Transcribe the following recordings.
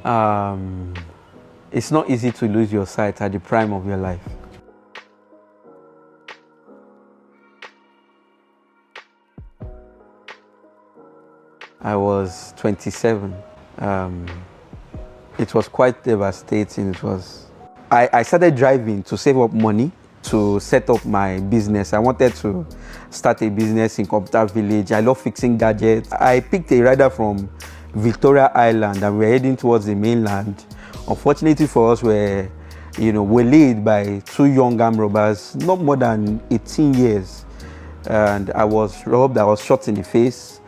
Um, it's not easy to lose your sight at the prime of your life. I was 27. It was quite devastating. I started driving to save up money to set up my business. I wanted to start a business in Computer Village. I love fixing gadgets. I picked a rider from Victoria Island and we're heading towards the mainland. Unfortunately for us, we're waylaid by two young armed robbers, not more than 18 years. And I was robbed, I was shot in the face.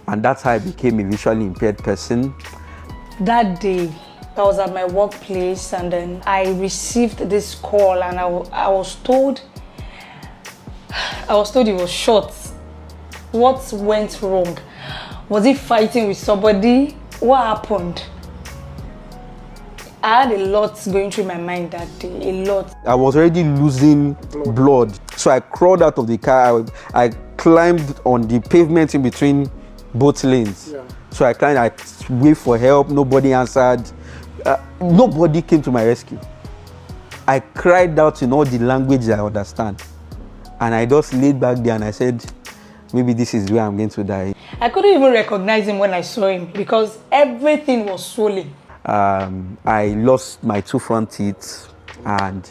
And that's how I became a visually impaired person. That day, I was at my workplace and then I received this call and I was told he was shot. What went wrong? Was he fighting with somebody? What happened? I had a lot going through my mind that day, a lot. I was already losing blood. So I crawled out of the car. I climbed on the pavement in between both lanes. Yeah. So I climbed, I waved for help, nobody answered. Nobody came to my rescue. I cried out in all the languages I understand. And I just laid back there and I said, maybe this is where I'm going to die. I couldn't even recognize him when I saw him because everything was swollen. I lost my two front teeth, and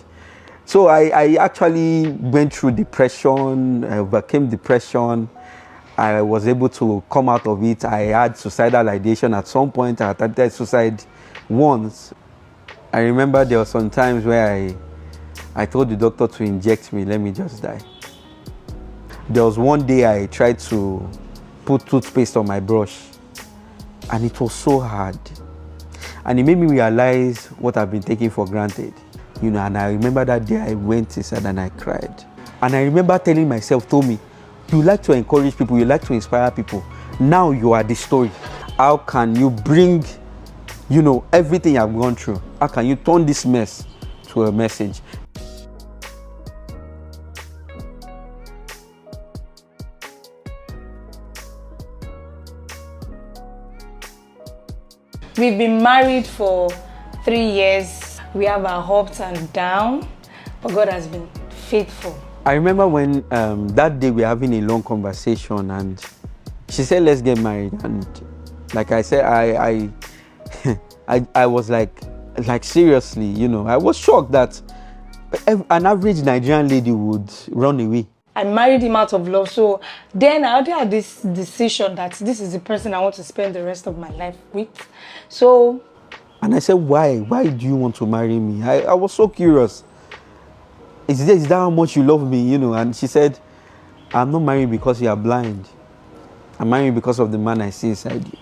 so I actually went through depression, overcame depression. I was able to come out of it. I had suicidal ideation at some point. I attempted suicide once. I remember there were some times where I told the doctor to inject me, let me just die. There was one day I tried to put toothpaste on my brush and it was so hard. And it made me realize what I've been taking for granted. And I remember that day I went inside and I cried. And I remember telling myself, Tommy, you like to encourage people, you like to inspire people. Now you are the story. How can you bring, everything I've gone through? How can you turn this mess to a message? We've been married for 3 years. We have our ups and downs, but God has been faithful. I remember when that day we were having a long conversation and she said, let's get married. And like I said, I was like seriously, I was shocked that an average Nigerian lady would run away. I married him out of love. So then I already had this decision that this is the person I want to spend the rest of my life with. So. And I said, why? Why do you want to marry me? I was so curious. Is that how much you love me? And she said, I'm not marrying because you are blind. I'm marrying because of the man I see inside you.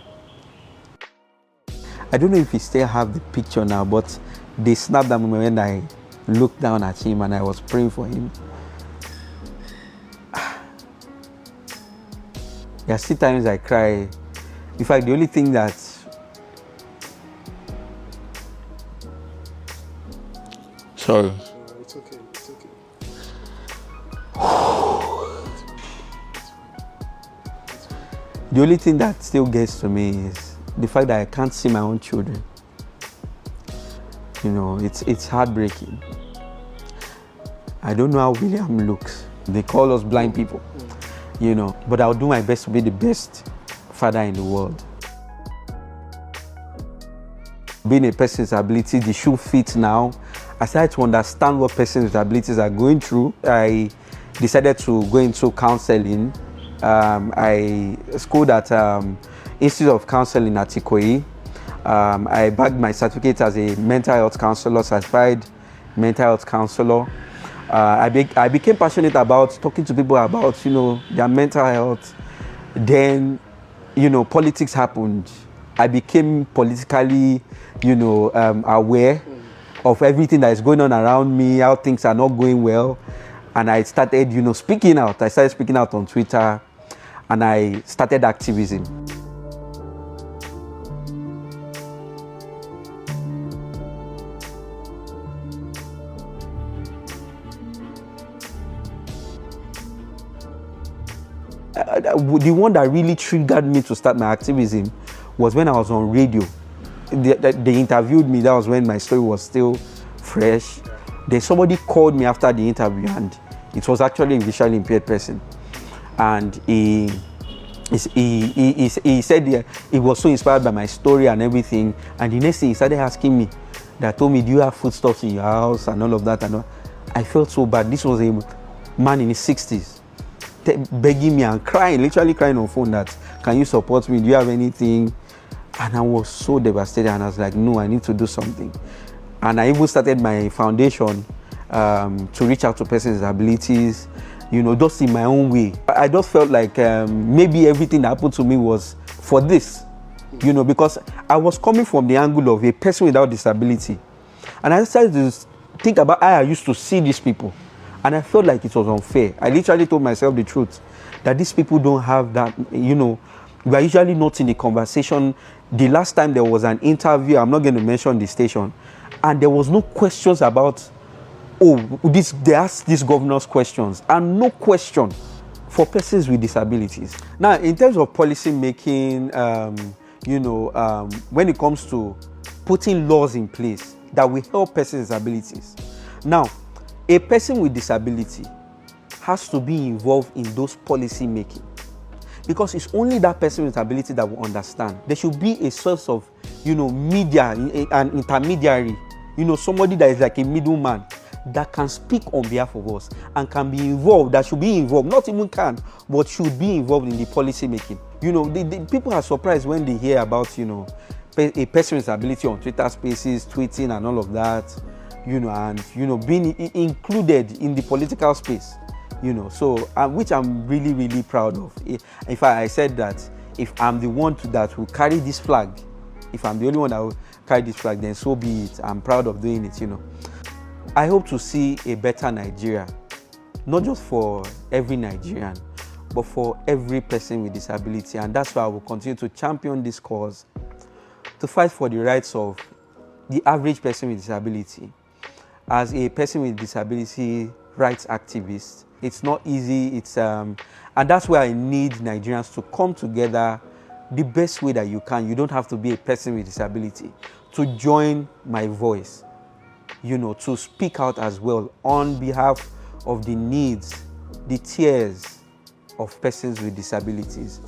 I don't know if he still have the picture now, but they snapped that moment when I looked down at him and I was praying for him. There are still times I cry. In fact, the only thing that sorry. It's okay. It's okay. The only thing that still gets to me is the fact that I can't see my own children. It's heartbreaking. I don't know how William looks. They call us blind people. But I'll do my best to be the best father in the world. Being a person with ability, the shoe fits now. I started to understand what persons with abilities are going through. I decided to go into counseling. I schooled at Institute of Counseling at Ikoyi. I bagged my certificate as a mental health counselor, certified mental health counselor. I became passionate about talking to people about, their mental health. Then, politics happened. I became politically, aware of everything that is going on around me, how things are not going well. And I started, speaking out. I started speaking out on Twitter and I started activism. The one that really triggered me to start my activism was when I was on radio they interviewed me. That was when my story was still fresh. Then somebody called me after the interview, and it was actually a visually impaired person, and he said he was so inspired by my story and everything. And the next thing he started asking me, that told me, do you have foodstuffs in your house and all of that and all. I felt so bad. This was a man in his 60s begging me and crying, literally crying on phone, that can you support me, do you have anything? And I was so devastated, and I was like, no, I need to do something. And I even started my foundation to reach out to persons with disabilities, you know, just in my own way. I just felt like maybe everything that happened to me was for this, you know, because I was coming from the angle of a person without disability. And I started to think about how I used to see these people. And I felt like it was unfair. I literally told myself the truth, that these people don't have that, you know, we are usually not in the conversation. The last time there was an interview, I'm not going to mention the station, and there was no questions about, they asked these governors questions, and no question for persons with disabilities. Now, in terms of policy making, when it comes to putting laws in place that will help persons with disabilities. Now, a person with disability has to be involved in those policy making, because it's only that person with ability that will understand. There should be a source of, media, an intermediary, somebody that is like a middleman that can speak on behalf of us and can be involved, that should be involved, not even can, but should be involved in the policy making. The people are surprised when they hear about, a person with ability on Twitter Spaces, tweeting and all of that, and, being included in the political space. So which I'm really, really proud of. In fact, I said that if I'm the one that will carry this flag, if I'm the only one that will carry this flag, then so be it. I'm proud of doing it. I hope to see a better Nigeria, not just for every Nigerian, but for every person with disability. And that's why I will continue to champion this cause, to fight for the rights of the average person with disability. As a person with disability rights activist, it's not easy. And that's why I need Nigerians to come together the best way that you can. You don't have to be a person with disability to join my voice, to speak out as well on behalf of the needs, the tears of persons with disabilities.